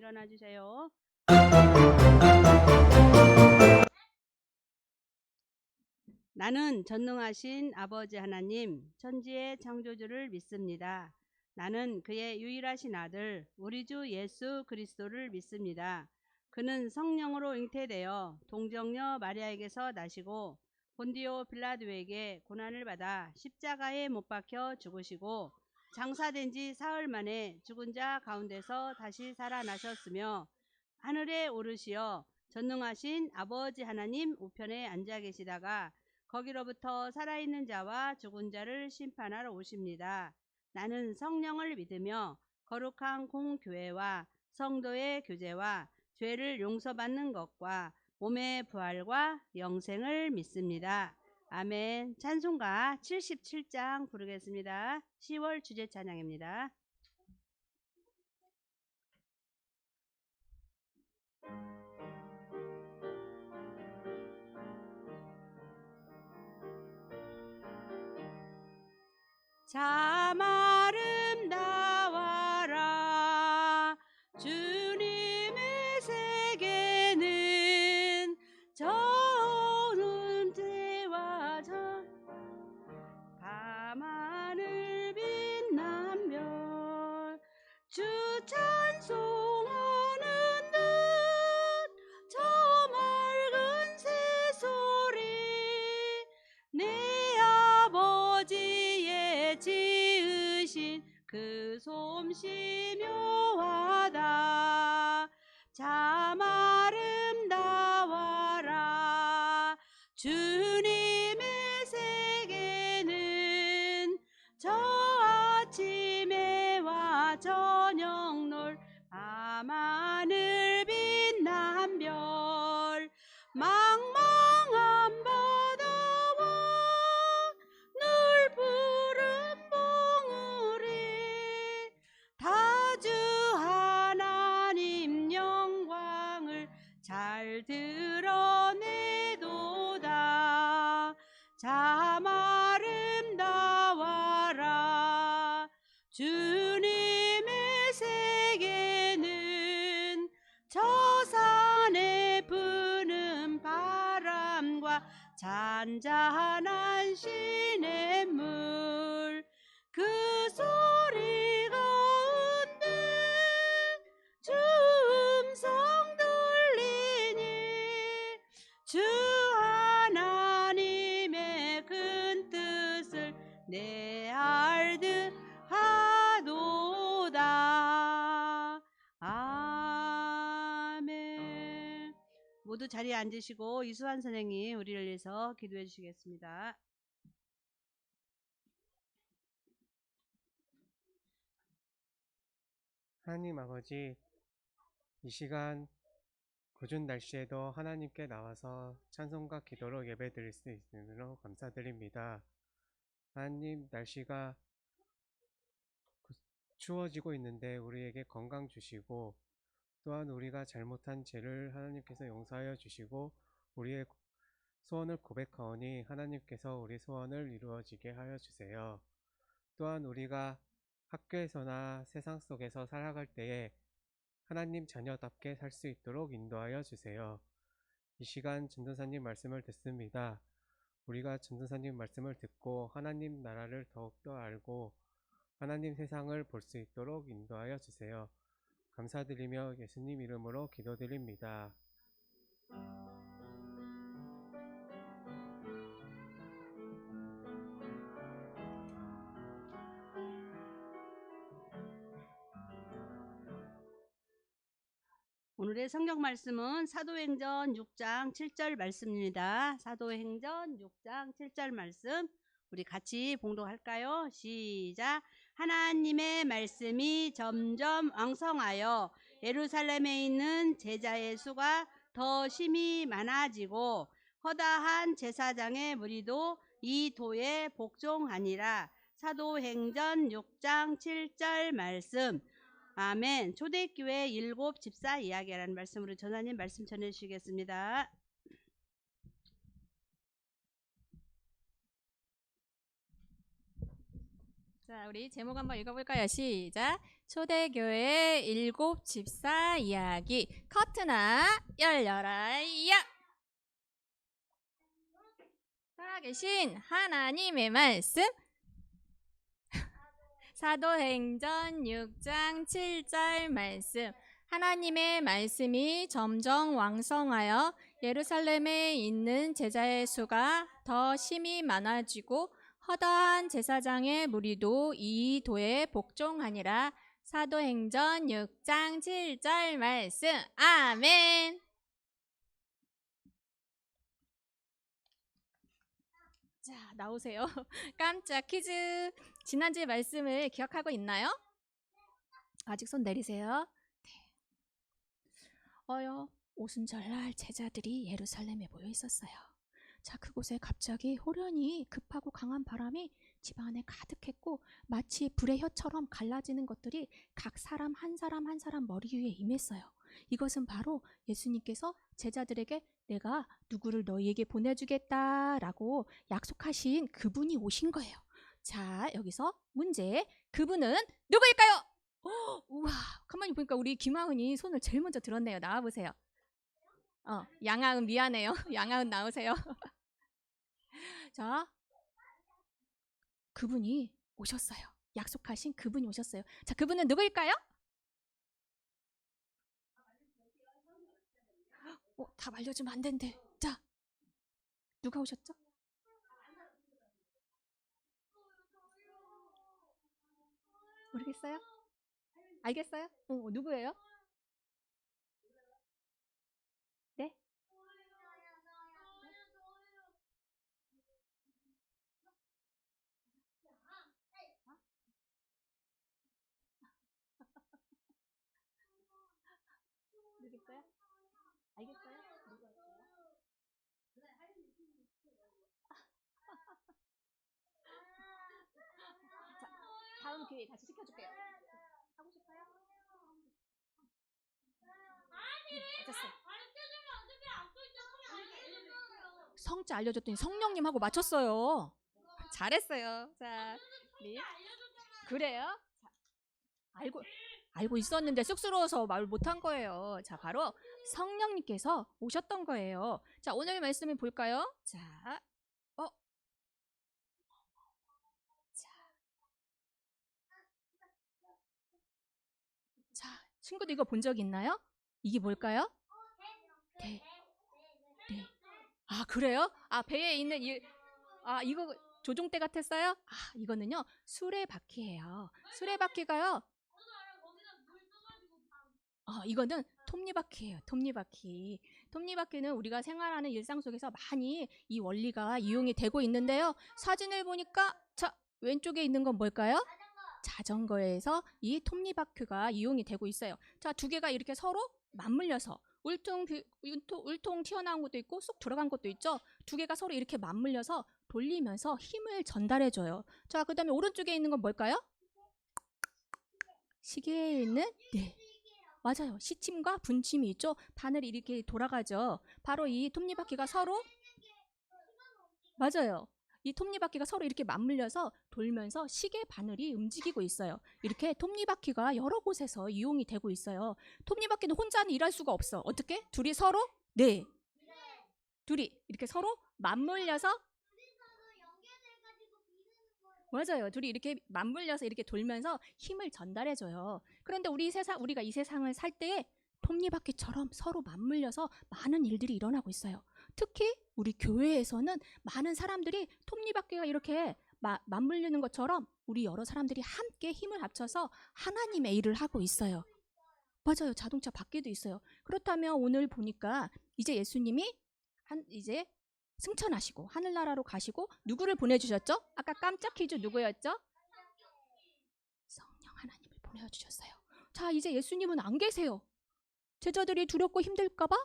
일어나 주세요. 나는 전능하신 아버지 하나님, 천지의 창조주를 믿습니다. 나는 그의 유일하신 아들, 우리 주 예수 그리스도를 믿습니다. 그는 성령으로 잉태되어 동정녀 마리아에게서 나시고 본디오 빌라도에게 고난을 받아 십자가에 못 박혀 죽으시고 장사된 지 사흘 만에 죽은 자 가운데서 다시 살아나셨으며 하늘에 오르시어 전능하신 아버지 하나님 우편에 앉아 계시다가 거기로부터 살아있는 자와 죽은 자를 심판하러 오십니다. 나는 성령을 믿으며 거룩한 공교회와 성도의 교제와 죄를 용서받는 것과 몸의 부활과 영생을 믿습니다. 아멘. 찬송가 77장 부르겠습니다. 10월 주제 찬양입니다. 참 아름다워라 주님의 세계는 저는 때와 밤하늘 빛난 별 주 찬송하는 듯 저 맑은 새소리 내 아버지의 지으신 그 솜씨 묘하다. 참 아름다워라 주님의 세계는 저 아침에와 저녁 놀 밤하늘 빛난 별 망망한 바다와 늘 푸른 봉우리 다주 하나님 영광을 잘 드러내도다. 참 아름다워라 주님의 세계는 저 산에 부는 바람과 잔잔한 시냇물 그 소리 가운데 주 음성 들리니 주 하나님의 큰 뜻을 내 알듯 하도다. 아멘. 모두 자리에 앉으시고 이수환 선생님 우리를 위해서 기도해 주시겠습니다. 하나님 아버지, 이 시간 궂은 날씨에도 하나님께 나와서 찬송과 기도로 예배드릴 수 있으므로 감사드립니다. 하나님, 날씨가 추워지고 있는데 우리에게 건강 주시고 또한 우리가 잘못한 죄를 하나님께서 용서하여 주시고 우리의 소원을 고백하오니 하나님께서 우리 소원을 이루어지게 하여 주세요. 또한 우리가 학교에서나 세상 속에서 살아갈 때에 하나님 자녀답게 살 수 있도록 인도하여 주세요. 이 시간 전도사님 말씀을 듣습니다. 우리가 전도사님 말씀을 듣고 하나님 나라를 더욱더 알고 하나님 세상을 볼 수 있도록 인도하여 주세요. 감사드리며 예수님 이름으로 기도드립니다. 오늘의 성경 말씀은 사도행전 6장 7절 말씀입니다. 사도행전 6장 7절 말씀 우리 같이 봉독할까요? 시작. 하나님의 말씀이 점점 왕성하여 예루살렘에 있는 제자의 수가 더 심히 많아지고 허다한 제사장의 무리도 이 도에 복종하니라. 사도행전 6장 7절 말씀. 아멘. 초대교회 7 집사 이야기라는 말씀으로 전하님 말씀 전해주시겠습니다. 자, 우리 제목 한번 읽어볼까요? 시작. 초대교회 일곱 집사 이야기. 커트나 열려라. 야! 살아계신 하나님의 말씀. 사도행전 6장 7절 말씀. 하나님의 말씀이 점점 왕성하여 예루살렘에 있는 제자의 수가 더 심히 많아지고 허다한 제사장의 무리도 이 도에 복종하니라. 사도행전 6장 7절 말씀. 아멘. 자, 나오세요. 깜짝 퀴즈. 지난주의 말씀을 기억하고 있나요? 아직 손 내리세요. 네. 오순절날 제자들이 예루살렘에 모여 있었어요. 자, 그곳에 갑자기 호련히 급하고 강한 바람이 집 안에 가득했고 마치 불의 혀처럼 갈라지는 것들이 각 사람 한 사람 한 사람 머리 위에 임했어요. 이것은 바로 예수님께서 제자들에게 내가 누구를 너희에게 보내주겠다라고 약속하신 그분이 오신 거예요. 자, 여기서 문제. 그분은 누구일까요? 우와, 가만히 보니까 우리 김하은이 손을 제일 먼저 들었네요. 나와보세요. 양하은 미안해요. 양하은 나오세요. 자, 그분이 오셨어요. 약속하신 그분이 오셨어요. 자, 그분은 누구일까요? 답 알려주면 안 된대. 자, 누가 오셨죠? 모르겠어요? 알겠어요? 누구예요? 네? 누구겠어요? 알겠어요? 누구였어요? 자, 다음 기회에 다시 시켜줄게요. 하고 싶어요? 맞았어. 성자 알려줬더니 성령님하고 맞췄어요. 잘했어요. 자, 네. 그래요? 자, 알고 있었는데 쑥스러워서 말 못한 거예요. 자, 바로 성령님께서 오셨던 거예요. 자, 오늘 말씀을 볼까요? 자, 자, 친구들 이거 본 적 있나요? 이게 뭘까요? 네. 네. 아, 그래요? 아, 배에 있는 이거 조종대 같았어요? 이거는요, 수레바퀴예요. 수레바퀴가요, 이거는 톱니바퀴예요. 톱니바퀴. 톱니바퀴는 우리가 생활하는 일상 속에서 많이 이 원리가 이용이 되고 있는데요. 사진을 보니까 자, 왼쪽에 있는 건 뭘까요? 자전거에서 이 톱니바퀴가 이용이 되고 있어요. 자, 두 개가 이렇게 서로 맞물려서 울통 튀어나온 것도 있고 쏙 들어간 것도 있죠. 두 개가 서로 이렇게 맞물려서 돌리면서 힘을 전달해줘요. 자, 그 다음에 오른쪽에 있는 건 뭘까요? 시계에 있는 네. 맞아요. 시침과 분침이 있죠. 바늘이 이렇게 돌아가죠. 바로 이 톱니바퀴가 서로 맞아요. 이 톱니바퀴가 서로 이렇게 맞물려서 돌면서 시계 바늘이 움직이고 있어요. 이렇게 톱니바퀴가 여러 곳에서 이용이 되고 있어요. 톱니바퀴는 혼자는 일할 수가 없어. 어떻게? 둘이 서로? 네. 둘이 이렇게 서로 맞물려서 맞아요. 둘이 이렇게 맞물려서 이렇게 돌면서 힘을 전달해줘요. 그런데 우리가 이 세상을 살 때에 톱니바퀴처럼 서로 맞물려서 많은 일들이 일어나고 있어요. 특히 우리 교회에서는 많은 사람들이 톱니바퀴가 이렇게 맞물리는 것처럼 우리 여러 사람들이 함께 힘을 합쳐서 하나님의 일을 하고 있어요. 맞아요. 자동차 바퀴도 있어요. 그렇다면 오늘 보니까 이제 예수님이 이제 승천하시고 하늘나라로 가시고 누구를 보내주셨죠? 아까 깜짝 퀴즈 누구였죠? 성령 하나님을 보내주셨어요. 자, 이제 예수님은 안 계세요. 제자들이 두렵고 힘들까봐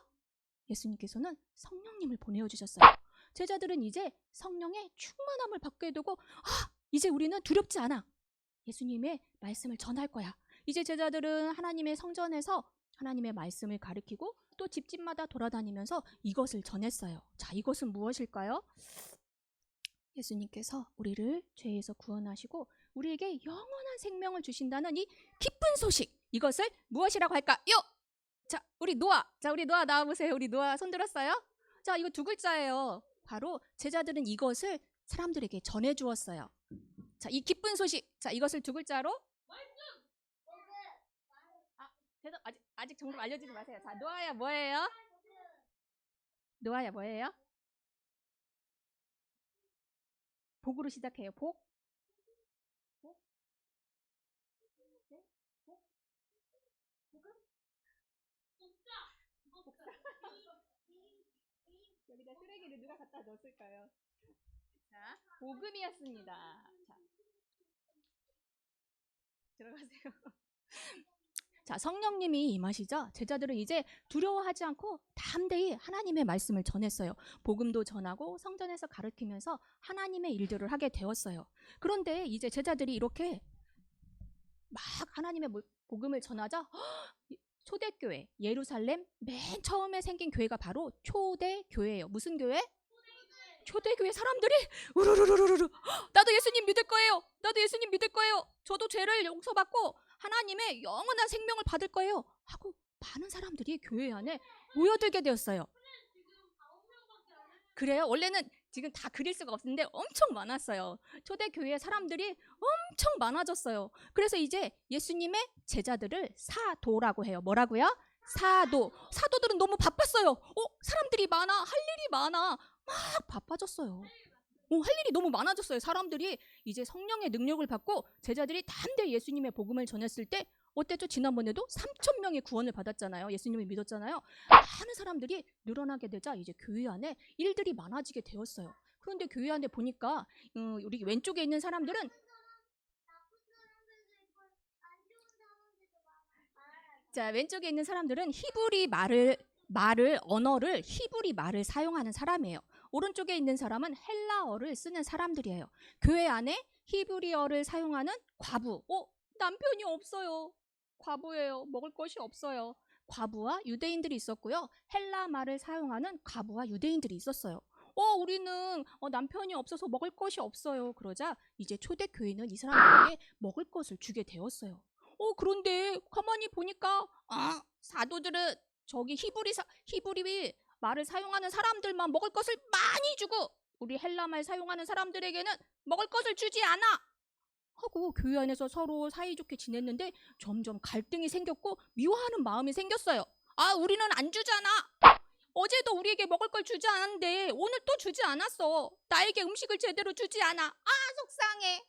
예수님께서는 성령님을 보내주셨어요. 제자들은 이제 성령의 충만함을 받게 되고 이제 우리는 두렵지 않아. 예수님의 말씀을 전할 거야. 이제 제자들은 하나님의 성전에서 하나님의 말씀을 가르치고 또 집집마다 돌아다니면서 이것을 전했어요. 자, 이것은 무엇일까요? 예수님께서 우리를 죄에서 구원하시고 우리에게 영원한 생명을 주신다는 이 기쁜 소식, 이것을 무엇이라고 할까요? 자, 우리 노아 나와보세요. 우리 노아 손 들었어요? 자, 이거 두 글자예요. 바로 제자들은 이것을 사람들에게 전해주었어요. 자, 이 기쁜 소식, 자, 이것을 두 글자로 대답 아직 정답 알려주지 마세요. 자, 노아야 뭐예요? 노아야 뭐예요? 복으로 시작해요. 복? 복? 네? 복? 복음? 복사. 여기다 쓰레기를 누가 갖다 넣었을까요? 자, 복음이었습니다. 자, 들어가세요. 자, 성령님이 임하시자 제자들은 이제 두려워하지 않고 담대히 하나님의 말씀을 전했어요. 복음도 전하고 성전에서 가르치면서 하나님의 일들을 하게 되었어요. 그런데 이제 제자들이 이렇게 막 하나님의 복음을 전하자 초대교회, 예루살렘 맨 처음에 생긴 교회가 바로 초대교회예요. 무슨 교회? 초대교회 사람들이 우르르르르르 나도 예수님 믿을 거예요. 나도 예수님 믿을 거예요. 저도 죄를 용서받고 하나님의 영원한 생명을 받을 거예요. 하고 많은 사람들이 교회 안에 모여들게 되었어요. 그래요? 원래는 지금 다 그릴 수가 없는데 엄청 많았어요. 초대교회 사람들이 엄청 많아졌어요. 그래서 이제 예수님의 제자들을 사도라고 해요. 뭐라고요? 사도. 사도들은 너무 바빴어요. 사람들이 많아. 할 일이 많아. 막 바빠졌어요. 할 일이 너무 많아졌어요. 사람들이 이제 성령의 능력을 받고 제자들이 담대히 예수님의 복음을 전했을 때 어땠죠? 지난번에도 3,000명이 구원을 받았잖아요. 예수님을 믿었잖아요. 많은 사람들이 늘어나게 되자 이제 교회 안에 일들이 많아지게 되었어요. 그런데 교회 안에 보니까 우리 왼쪽에 있는 사람들은 자, 왼쪽에 있는 사람들은 히브리 언어를 히브리 말을 사용하는 사람이에요. 오른쪽에 있는 사람은 헬라어를 쓰는 사람들이에요. 교회 안에 히브리어를 사용하는 과부. 남편이 없어요. 과부예요. 먹을 것이 없어요. 과부와 유대인들이 있었고요. 헬라 말을 사용하는 과부와 유대인들이 있었어요. 우리는 남편이 없어서 먹을 것이 없어요. 그러자 이제 초대교회는 이 사람들에게 먹을 것을 주게 되었어요. 그런데 가만히 보니까 사도들은 저기 히브리 말을 사용하는 사람들만 먹을 것을 많이 주고 우리 헬라 말 사용하는 사람들에게는 먹을 것을 주지 않아 하고 교회 안에서 서로 사이좋게 지냈는데 점점 갈등이 생겼고 미워하는 마음이 생겼어요. 우리는 안 주잖아. 어제도 우리에게 먹을 걸 주지 않았는데 오늘 또 주지 않았어. 나에게 음식을 제대로 주지 않아. 속상해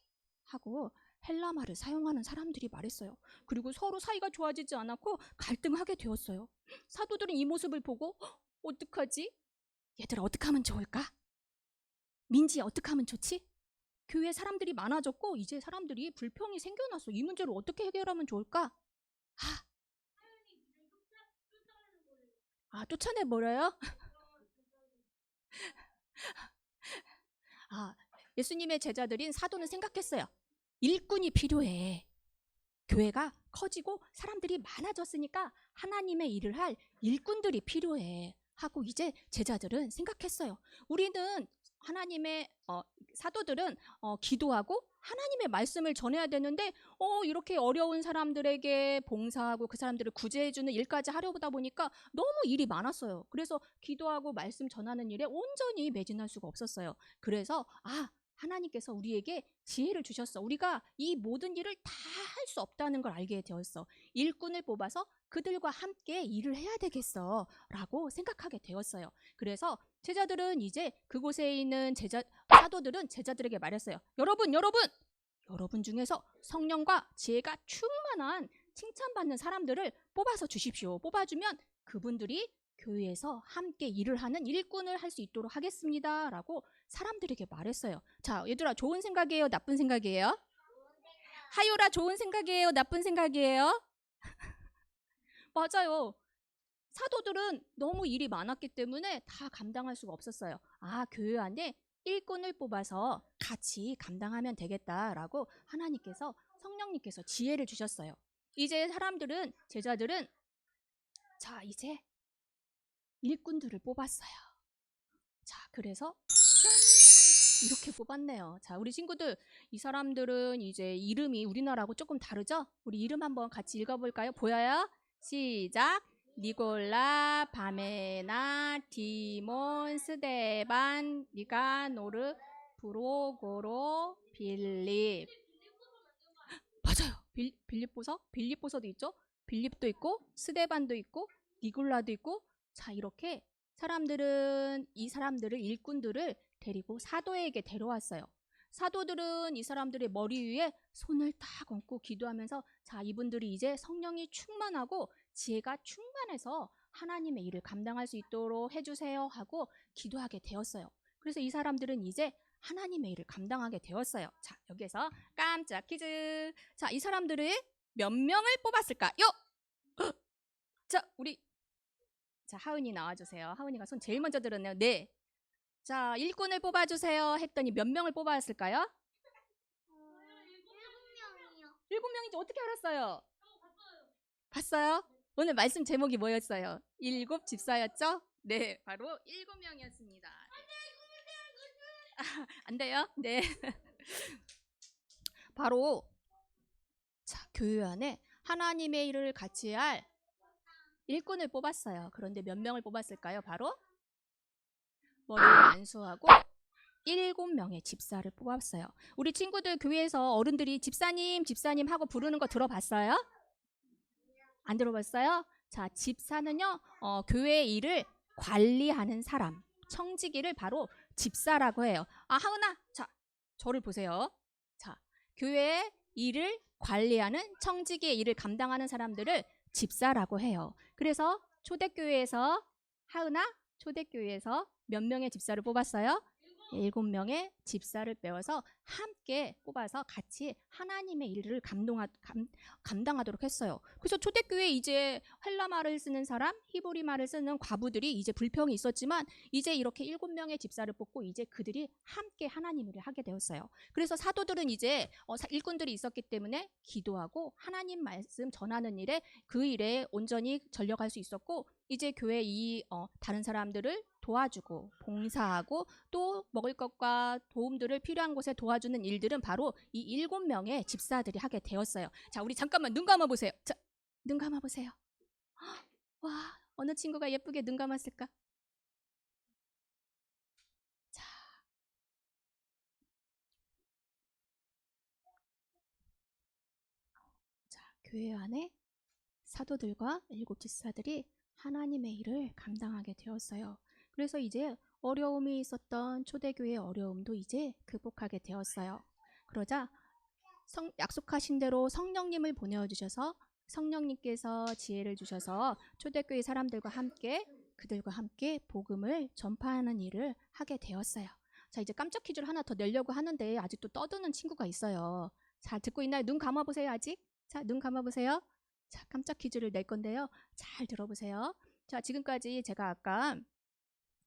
하고 헬라 말을 사용하는 사람들이 말했어요. 그리고 서로 사이가 좋아지지 않았고 갈등하게 되었어요. 사도들은 이 모습을 보고 어떡하지? 얘들아 어떻게 하면 좋을까? 민지야 어떻게 하면 좋지? 교회에 사람들이 많아졌고 이제 사람들이 불평이 생겨났어. 이 문제를 어떻게 해결하면 좋을까? 쫓아내버려요? 예수님의 제자들인 사도는 생각했어요. 일꾼이 필요해. 교회가 커지고 사람들이 많아졌으니까 하나님의 일을 할 일꾼들이 필요해 하고 이제 제자들은 생각했어요. 우리는 사도들은 기도하고 하나님의 말씀을 전해야 되는데 이렇게 어려운 사람들에게 봉사하고 그 사람들을 구제해주는 일까지 하려다 보니까 너무 일이 많았어요. 그래서 기도하고 말씀 전하는 일에 온전히 매진할 수가 없었어요. 그래서 하나님께서 우리에게 지혜를 주셨어. 우리가 이 모든 일을 다 할 수 없다는 걸 알게 되었어. 일꾼을 뽑아서 그들과 함께 일을 해야 되겠어 라고 생각하게 되었어요. 그래서 제자들은 이제 그곳에 있는 사도들은 제자들에게 말했어요. 여러분 중에서 성령과 지혜가 충만한 칭찬받는 사람들을 뽑아서 주십시오. 뽑아주면 그분들이 교회에서 함께 일을 하는 일꾼을 할 수 있도록 하겠습니다 라고 사람들에게 말했어요. 자, 얘들아 좋은 생각이에요? 나쁜 생각이에요? 하율아 좋은 생각이에요? 나쁜 생각이에요? 맞아요. 사도들은 너무 일이 많았기 때문에 다 감당할 수가 없었어요. 교회 안에 일꾼을 뽑아서 같이 감당하면 되겠다라고 성령님께서 지혜를 주셨어요. 이제 제자들은 자, 이제 일꾼들을 뽑았어요. 자, 그래서 이렇게 뽑았네요. 자, 우리 친구들, 이 사람들은 이제 이름이 우리나라하고 조금 다르죠? 우리 이름 한번 같이 읽어볼까요? 보여요? 시작! 니골라, 바메나, 디몬, 스데반, 니가노르, 브로고로, 빌립. 맞아요. 빌립 보석? 빌립 보석도 있죠? 빌립도 있고, 스데반도 있고, 니골라도 있고. 자, 이렇게 사람들은 이 사람들을 일꾼들을 데리고 사도에게 데려왔어요. 사도들은 이 사람들의 머리 위에 손을 딱 얹고 기도하면서 자, 이분들이 이제 성령이 충만하고 지혜가 충만해서 하나님의 일을 감당할 수 있도록 해주세요 하고 기도하게 되었어요. 그래서 이 사람들은 이제 하나님의 일을 감당하게 되었어요. 자, 여기에서 깜짝 퀴즈. 자, 이 사람들이 몇 명을 뽑았을까요? 자, 자, 하은이 나와주세요. 하은이가 손 제일 먼저 들었네요. 네. 자, 일꾼을 뽑아주세요 했더니 몇 명을 뽑았을까요? 7명이요. 7명인지 어떻게 알았어요? 봤어요? 오늘 말씀 제목이 뭐였어요? 7집사였죠? 네, 바로 7명이었습니다. 안 돼요? 네. 바로 자, 교회 안에 하나님의 일을 같이 할 일꾼을 뽑았어요. 그런데 몇 명을 뽑았을까요? 바로 머리를 안수하고 7명의 집사를 뽑았어요. 우리 친구들 교회에서 어른들이 집사님, 집사님 하고 부르는 거 들어봤어요? 안 들어봤어요? 자, 집사는요, 교회 일을 관리하는 사람, 청지기를 바로 집사라고 해요. 아, 하은아, 자, 저를 보세요. 자, 교회의 일을 관리하는 청지기의 일을 감당하는 사람들을 집사라고 해요. 그래서 초대교회에서 하은아, 초대교회에서 몇 명의 집사를 뽑았어요? 7명의 집사를 빼어서 함께 뽑아서 같이 하나님의 일을 감당하도록 했어요. 그래서 초대교회에 이제 헬라말을 쓰는 사람, 히브리말을 쓰는 과부들이 이제 불평이 있었지만 이제 이렇게 7명의 집사를 뽑고 이제 그들이 함께 하나님 일을 하게 되었어요. 그래서 사도들은 이제 일꾼들이 있었기 때문에 기도하고 하나님 말씀 전하는 일에 그 일에 온전히 전력할 수 있었고 이제 교회 다른 사람들을 도와주고 봉사하고 또 먹을 것과 도움들을 필요한 곳에 도와주는 일들은 바로 이 7명의 집사들이 하게 되었어요. 자, 우리 잠깐만 눈 감아보세요. 자, 눈 감아보세요. 와, 어느 친구가 예쁘게 눈 감았을까? 자, 교회 안에 사도들과 7집사들이 하나님의 일을 감당하게 되었어요. 그래서 이제 어려움이 있었던 초대교회의 어려움도 이제 극복하게 되었어요. 그러자 약속하신 대로 성령님을 보내주셔서 성령님께서 지혜를 주셔서 초대교회 사람들과 함께 그들과 함께 복음을 전파하는 일을 하게 되었어요. 자, 이제 깜짝 퀴즈를 하나 더 내려고 하는데 아직도 떠드는 친구가 있어요. 자, 듣고 있나요? 눈 감아보세요. 아직? 자, 눈 감아보세요. 자, 깜짝 퀴즈를 낼 건데요. 잘 들어보세요. 자, 지금까지 제가 아까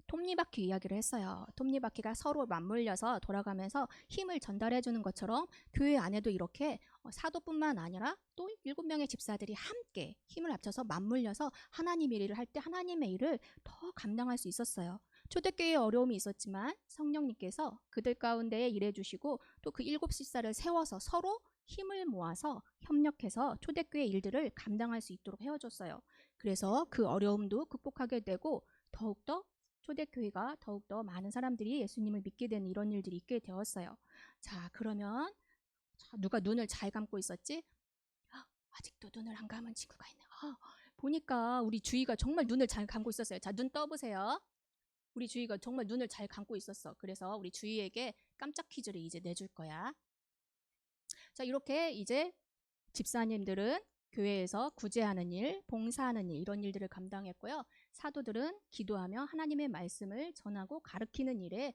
톱니바퀴 이야기를 했어요. 톱니바퀴가 서로 맞물려서 돌아가면서 힘을 전달해 주는 것처럼 교회 안에도 이렇게 사도뿐만 아니라 또 7명의 집사들이 함께 힘을 합쳐서 맞물려서 하나님의 일을 할 때 하나님의 일을 더 감당할 수 있었어요. 초대교회에 어려움이 있었지만 성령님께서 그들 가운데 일해 주시고 또 그 7집사를 세워서 서로 힘을 모아서 협력해서 초대교회 일들을 감당할 수 있도록 헤어졌어요. 그래서 그 어려움도 극복하게 되고 더욱더 초대교회가 더욱더 많은 사람들이 예수님을 믿게 되는 이런 일들이 있게 되었어요. 자, 그러면 누가 눈을 잘 감고 있었지? 아직도 눈을 안 감은 친구가 있네요. 보니까 우리 주희가 정말 눈을 잘 감고 있었어요. 자, 눈 떠보세요. 우리 주희가 정말 눈을 잘 감고 있었어. 그래서 우리 주희에게 깜짝 퀴즈를 이제 내줄 거야. 자, 이렇게 이제 집사님들은 교회에서 구제하는 일, 봉사하는 일 이런 일들을 감당했고요. 사도들은 기도하며 하나님의 말씀을 전하고 가르치는 일에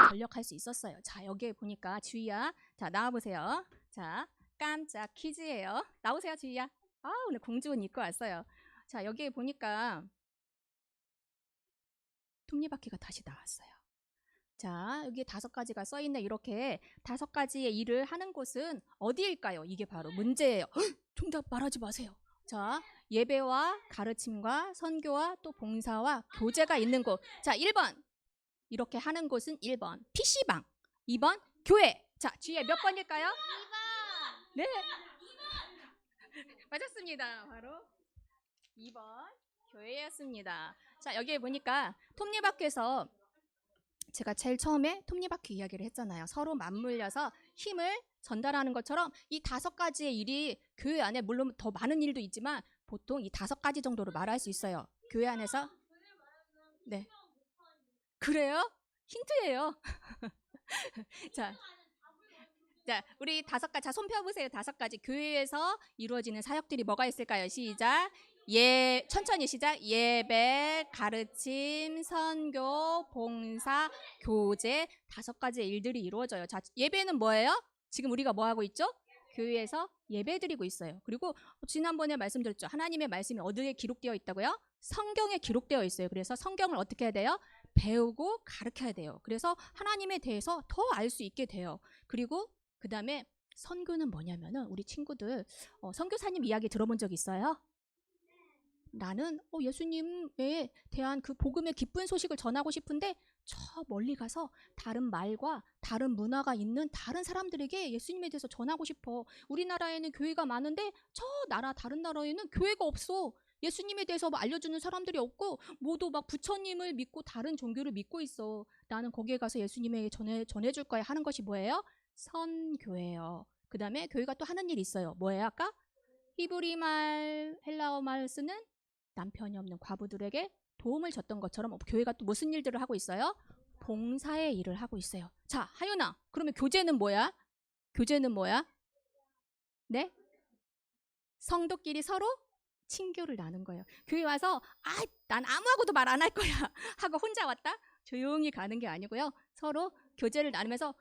전력할 수 있었어요. 자, 여기에 보니까 주희야, 자 나와보세요. 자, 깜짝 퀴즈예요. 나오세요, 주희야. 오늘 공주 옷 입고 왔어요. 자, 여기에 보니까 톱니바퀴가 다시 나왔어요. 자, 여기 5가지가 써있네. 이렇게 5가지의 일을 하는 곳은 어디일까요? 이게 바로 문제예요. 정답 말하지 마세요. 자, 예배와 가르침과 선교와 또 봉사와 교제가 있는 곳. 자, 1번. 이렇게 하는 곳은 1번. PC방. 2번 교회. 자, 뒤에 몇 번일까요? 2번. 네. 맞았습니다. 바로 2번 교회였습니다. 자, 여기에 보니까 톱니바퀴에서 제가 제일 처음에 톱니바퀴 이야기를 했잖아요. 서로 맞물려서 힘을 전달하는 것처럼 이 5가지의 일이 교회 안에 물론 더 많은 일도 있지만 보통 이 5가지 정도로 말할 수 있어요. 교회 안에서. 네. 그래요? 힌트예요. 자, 우리 5가지, 자, 손 펴보세요. 5가지. 교회에서 이루어지는 사역들이 뭐가 있을까요? 시작. 천천히 시작. 예배, 가르침, 선교, 봉사, 교제. 5가지의 일들이 이루어져요. 자, 예배는 뭐예요? 지금 우리가 뭐 하고 있죠? 교회에서 예배 드리고 있어요. 그리고 지난번에 말씀드렸죠. 하나님의 말씀이 어디에 기록되어 있다고요? 성경에 기록되어 있어요. 그래서 성경을 어떻게 해야 돼요? 배우고 가르쳐야 돼요. 그래서 하나님에 대해서 더 알 수 있게 돼요. 그리고 그 다음에 선교는 뭐냐면은 우리 친구들 선교사님 이야기 들어본 적 있어요? 나는 예수님에 대한 그 복음의 기쁜 소식을 전하고 싶은데 저 멀리 가서 다른 말과 다른 문화가 있는 다른 사람들에게 예수님에 대해서 전하고 싶어. 우리나라에는 교회가 많은데 저 나라 다른 나라에는 교회가 없어. 예수님에 대해서 알려주는 사람들이 없고 모두 막 부처님을 믿고 다른 종교를 믿고 있어. 나는 거기에 가서 예수님에게 전해줄 거야 하는 것이 뭐예요? 선교예요. 그 다음에 교회가 또 하는 일이 있어요. 뭐예요? 아까 히브리 말, 헬라어 말 쓰는 남편이 없는 과부들에게 도움을 줬던 것처럼 교회가 또 무슨 일들을 하고 있어요? 봉사의 일을 하고 있어요. 자, 하윤아, 그러면 교제는 뭐야? 교제는 뭐야? 네? 성도끼리 서로 친교를 나눈 거예요. 교회 와서 난 아무하고도 말 안 할 거야 하고 혼자 왔다? 조용히 가는 게 아니고요. 서로 교제를 나누면서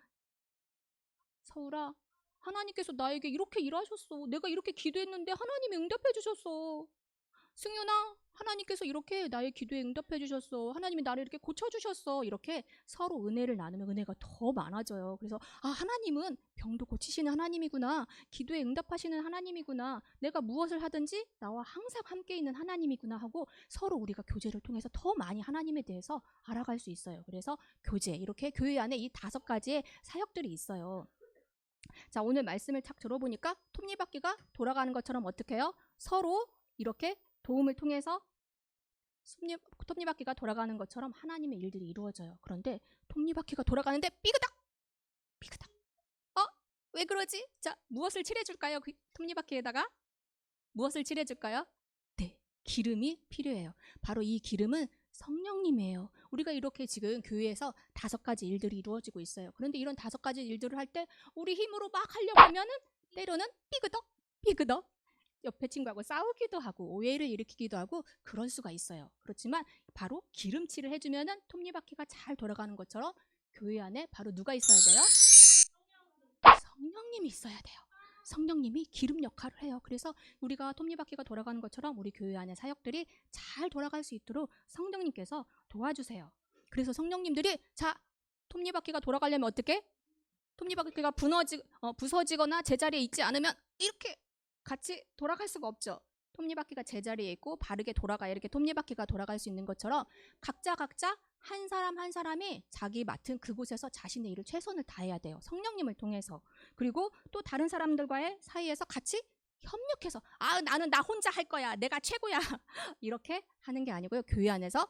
서울아, 하나님께서 나에게 이렇게 일하셨어. 내가 이렇게 기도했는데 하나님이 응답해 주셨어. 승윤아, 하나님께서 이렇게 나의 기도에 응답해 주셨어. 하나님이 나를 이렇게 고쳐주셨어. 이렇게 서로 은혜를 나누면 은혜가 더 많아져요. 그래서 하나님은 병도 고치시는 하나님이구나. 기도에 응답하시는 하나님이구나. 내가 무엇을 하든지 나와 항상 함께 있는 하나님이구나 하고 서로 우리가 교제를 통해서 더 많이 하나님에 대해서 알아갈 수 있어요. 그래서 교제, 이렇게 교회 안에 이 5가지의 사역들이 있어요. 자, 오늘 말씀을 딱 들어보니까 톱니바퀴가 돌아가는 것처럼 어떻게 해요? 서로 이렇게 도움을 통해서 톱니바퀴가 돌아가는 것처럼 하나님의 일들이 이루어져요. 그런데 톱니바퀴가 돌아가는데 삐그덕! 삐그덕! 왜 그러지? 자, 무엇을 칠해줄까요? 그 톱니바퀴에다가? 무엇을 칠해줄까요? 네, 기름이 필요해요. 바로 이 기름은 성령님이에요. 우리가 이렇게 지금 교회에서 5가지 일들이 이루어지고 있어요. 그런데 이런 5가지 일들을 할 때 우리 힘으로 막 하려고 하면은 때로는 삐그덕! 삐그덕! 옆에 친구하고 싸우기도 하고 오해를 일으키기도 하고 그럴 수가 있어요. 그렇지만 바로 기름칠을 해주면은 톱니바퀴가 잘 돌아가는 것처럼 교회 안에 바로 누가 있어야 돼요? 성령님이 있어야 돼요. 성령님이 기름 역할을 해요. 그래서 우리가 톱니바퀴가 돌아가는 것처럼 우리 교회 안의 사역들이 잘 돌아갈 수 있도록 성령님께서 도와주세요. 그래서 성령님들이 톱니바퀴가 돌아가려면 어떻게? 톱니바퀴가 부서지거나 제자리에 있지 않으면 이렇게 같이 돌아갈 수가 없죠. 톱니바퀴가 제자리에 있고 바르게 돌아가야 이렇게 톱니바퀴가 돌아갈 수 있는 것처럼 각자 한 사람 한 사람이 자기 맡은 그곳에서 자신의 일을 최선을 다해야 돼요. 성령님을 통해서. 그리고 또 다른 사람들과의 사이에서 같이 협력해서 나는 나 혼자 할 거야. 내가 최고야. 이렇게 하는 게 아니고요. 교회 안에서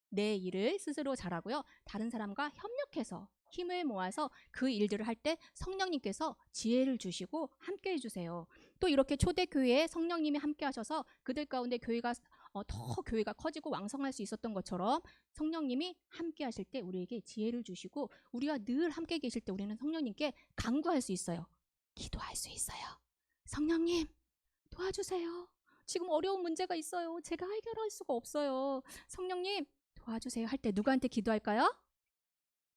내 일을 스스로 잘하고요. 다른 사람과 협력해서 힘을 모아서 그 일들을 할 때 성령님께서 지혜를 주시고 함께 해주세요. 또 이렇게 초대교회에 성령님이 함께 하셔서 그들 가운데 교회가 더 교회가 커지고 왕성할 수 있었던 것처럼 성령님이 함께 하실 때 우리에게 지혜를 주시고 우리가 늘 함께 계실 때 우리는 성령님께 간구할 수 있어요. 기도할 수 있어요. 성령님 도와주세요. 지금 어려운 문제가 있어요. 제가 해결할 수가 없어요. 성령님 도와주세요 할 때 누구한테 기도할까요?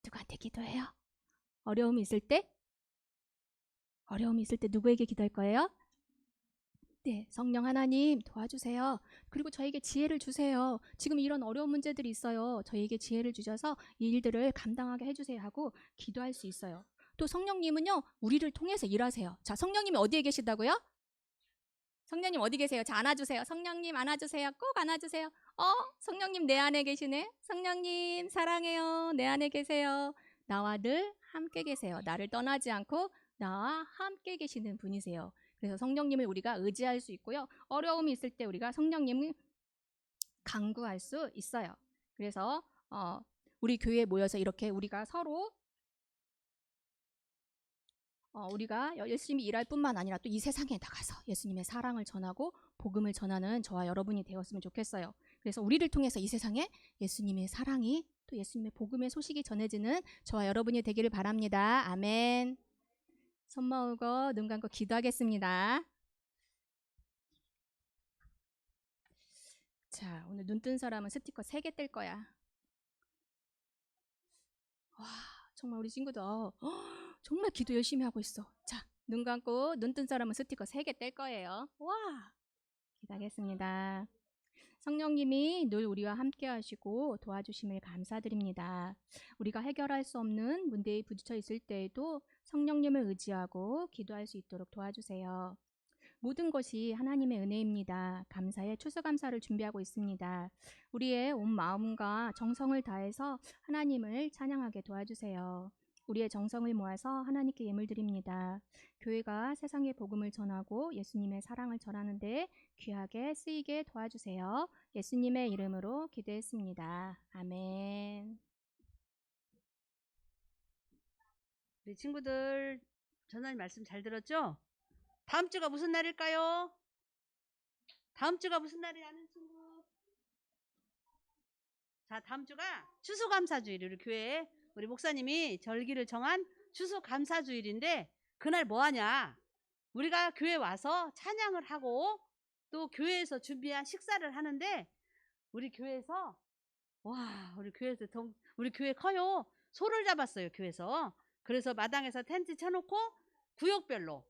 누구한테 기도해요? 어려움이 있을 때 누구에게 기도할 거예요? 네, 성령 하나님 도와주세요. 그리고 저에게 지혜를 주세요. 지금 이런 어려운 문제들이 있어요. 저에게 지혜를 주셔서 이 일들을 감당하게 해주세요 하고 기도할 수 있어요. 또 성령님은요, 우리를 통해서 일하세요. 자, 성령님이 어디에 계시다고요? 성령님 어디 계세요? 자, 안아주세요. 성령님 안아주세요. 꼭 안아주세요. 성령님 내 안에 계시네. 성령님 사랑해요. 내 안에 계세요. 나와 늘 함께 계세요. 나를 떠나지 않고 나와 함께 계시는 분이세요. 그래서 성령님을 우리가 의지할 수 있고요. 어려움이 있을 때 우리가 성령님을 간구할 수 있어요. 그래서 우리 교회에 모여서 이렇게 우리가 서로 우리가 열심히 일할 뿐만 아니라 또 이 세상에 나가서 예수님의 사랑을 전하고 복음을 전하는 저와 여러분이 되었으면 좋겠어요. 그래서 우리를 통해서 이 세상에 예수님의 사랑이 또 예수님의 복음의 소식이 전해지는 저와 여러분이 되기를 바랍니다. 아멘. 손 모으고 눈 감고 기도하겠습니다. 자, 오늘 눈 뜬 사람은 스티커 3개 뗄 거야. 와, 정말 우리 친구들 정말 기도 열심히 하고 있어. 자, 눈 감고 눈 뜬 사람은 스티커 3개 뗄 거예요. 와, 기도하겠습니다. 성령님이 늘 우리와 함께 하시고 도와주심을 감사드립니다. 우리가 해결할 수 없는 문제에 부딪혀 있을 때에도 성령님을 의지하고 기도할 수 있도록 도와주세요. 모든 것이 하나님의 은혜입니다. 감사의 추수감사를 준비하고 있습니다. 우리의 온 마음과 정성을 다해서 하나님을 찬양하게 도와주세요. 우리의 정성을 모아서 하나님께 예물 드립니다. 교회가 세상의 복음을 전하고 예수님의 사랑을 전하는데 귀하게 쓰이게 도와주세요. 예수님의 이름으로 기도했습니다. 아멘. 우리 친구들 전하님 말씀 잘 들었죠? 다음 주가 무슨 날일까요? 다음 주가 무슨 날이 아는 친구? 자, 다음 주가 추수감사주일. 우리 교회에 우리 목사님이 절기를 정한 추수감사주일인데 그날 뭐 하냐? 우리가 교회 와서 찬양을 하고 또 교회에서 준비한 식사를 하는데 우리 교회에서 우리 교회 커요. 소를 잡았어요, 교회에서. 그래서 마당에서 텐트 쳐놓고 구역별로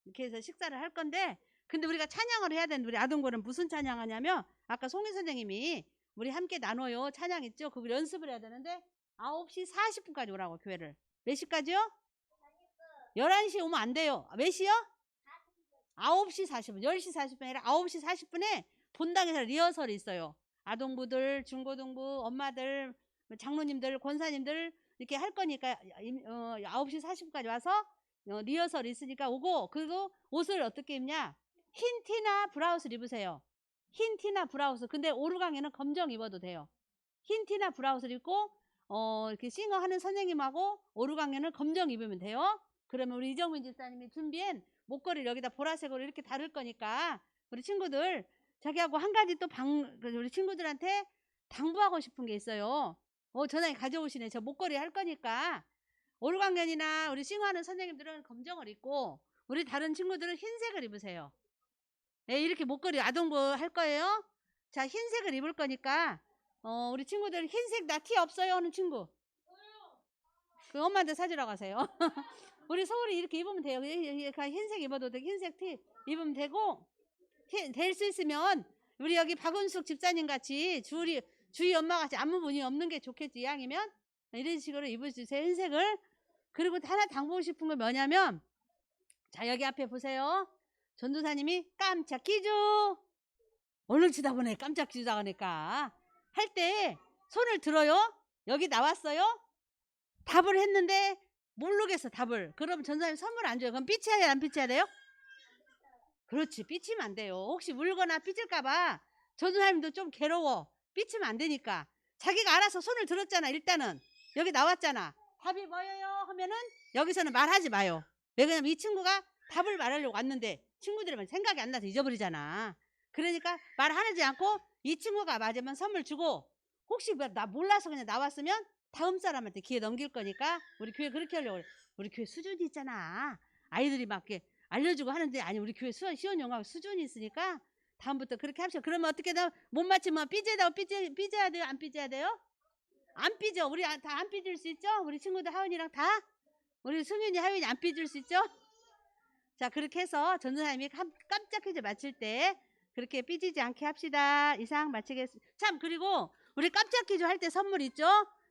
이렇게 해서 식사를 할 건데, 근데 우리가 찬양을 해야 되는데 우리 아동고는 무슨 찬양하냐면 아까 송희 선생님이 우리 함께 나눠요 찬양 있죠? 그거 연습을 해야 되는데 9시 40분까지 오라고 교회를. 몇 시까지요? 11시 오면 안 돼요. 몇 시요? 9시 40분. 10시 40분이 아니라 9시 40분에 본당에서 리허설이 있어요. 아동부들, 중고등부, 엄마들, 장로님들, 권사님들 이렇게 할 거니까 9시 40분까지 와서 리허설이 있으니까 오고, 그리고 옷을 어떻게 입냐? 흰 티나 브라우스를 입으세요. 흰 티나 브라우스. 근데 오르강에는 검정 입어도 돼요. 흰 티나 브라우스를 입고 이렇게 싱어하는 선생님하고 오르강에는 검정 입으면 돼요. 그러면 우리 이정민 집사님이 준비한 목걸이를 여기다 보라색으로 이렇게 다룰 거니까 우리 친구들 자기하고 한 가지 또 우리 친구들한테 당부하고 싶은 게 있어요. 전화기 가져오시네. 저 목걸이 할 거니까 오르강연이나 우리 싱어하는 선생님들은 검정을 입고 우리 다른 친구들은 흰색을 입으세요. 네, 이렇게 목걸이 아동부 할 거예요. 자, 흰색을 입을 거니까 우리 친구들 흰색 나 티 없어요 하는 친구 그 엄마한테 사주라고 하세요. 우리 서울이 이렇게 입으면 돼요. 흰색 입어도 돼. 흰색 티 입으면 되고, 될 수 있으면 우리 여기 박은숙 집사님 같이 주희 엄마 같이 아무 분이 없는 게 좋겠지. 이왕이면 이런 식으로 입어주세요. 흰색을. 그리고 하나 당부하고 싶은 건 뭐냐면, 자, 여기 앞에 보세요. 전도사님이 깜짝 퀴즈 얼른 치다 보네. 깜짝 퀴즈 하니까 할 때 손을 들어요. 여기 나왔어요. 답을 했는데 모르겠어 답을. 그럼 전사님 선물 안 줘요. 그럼 삐쳐야 돼요? 안 삐쳐야 돼요? 그렇지, 삐치면 안 돼요. 혹시 울거나 삐질까봐 전사님도 좀 괴로워. 삐치면 안 되니까. 자기가 알아서 손을 들었잖아. 일단은 여기 나왔잖아. 답이 뭐예요? 하면은 여기서는 말하지 마요. 왜 그러냐면 이 친구가 답을 말하려고 왔는데 친구들은 생각이 안 나서 잊어버리잖아. 그러니까 말하지 않고 이 친구가 맞으면 선물 주고, 혹시 나 몰라서 그냥 나왔으면 다음 사람한테 기회 넘길 거니까 우리 교회 그렇게 하려고 그래. 우리 교회 수준이 있잖아. 아이들이 막 이렇게 알려주고 하는데, 아니 우리 교회 시원 영어 수준이 있으니까 다음부터 그렇게 합시다. 그러면 어떻게 못 맞히면 삐져야 돼요? 안 삐져야 돼요? 안 삐져. 우리 다 안 삐질 수 있죠? 우리 친구들 하은이랑 다? 우리 승윤이 하윤이 안 삐질 수 있죠? 자, 그렇게 해서 전도사님이 깜짝 퀴즈 맞힐 때 그렇게 삐지지 않게 합시다. 이상 마치겠습니다. 참, 그리고 우리 깜짝 퀴즈 할 때 선물 있죠?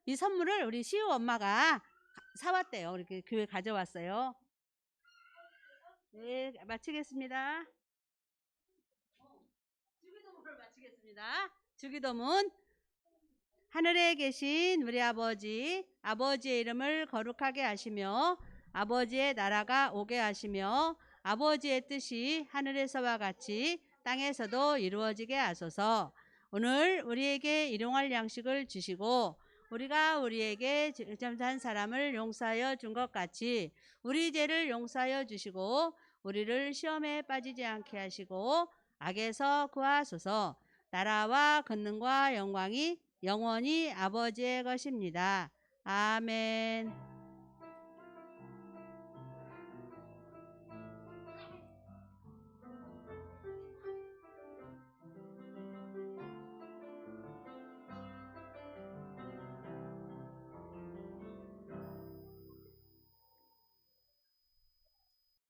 이 선물을 우리 시우 엄마가 사왔대요. 이렇게 교회 가져왔어요. 네, 마치겠습니다. 주기도문을 마치겠습니다. 주기도문. 하늘에 계신 우리 아버지, 아버지의 이름을 거룩하게 하시며 아버지의 나라가 오게 하시며 아버지의 뜻이 하늘에서와 같이 땅에서도 이루어지게 하소서. 오늘 우리에게 일용할 양식을 주시고 우리가 우리에게 잘못한 사람을 용서하여 준 것 같이 우리 죄를 용서하여 주시고 우리를 시험에 빠지지 않게 하시고 악에서 구하소서. 나라와 권능과 영광이 영원히 아버지의 것입니다. 아멘.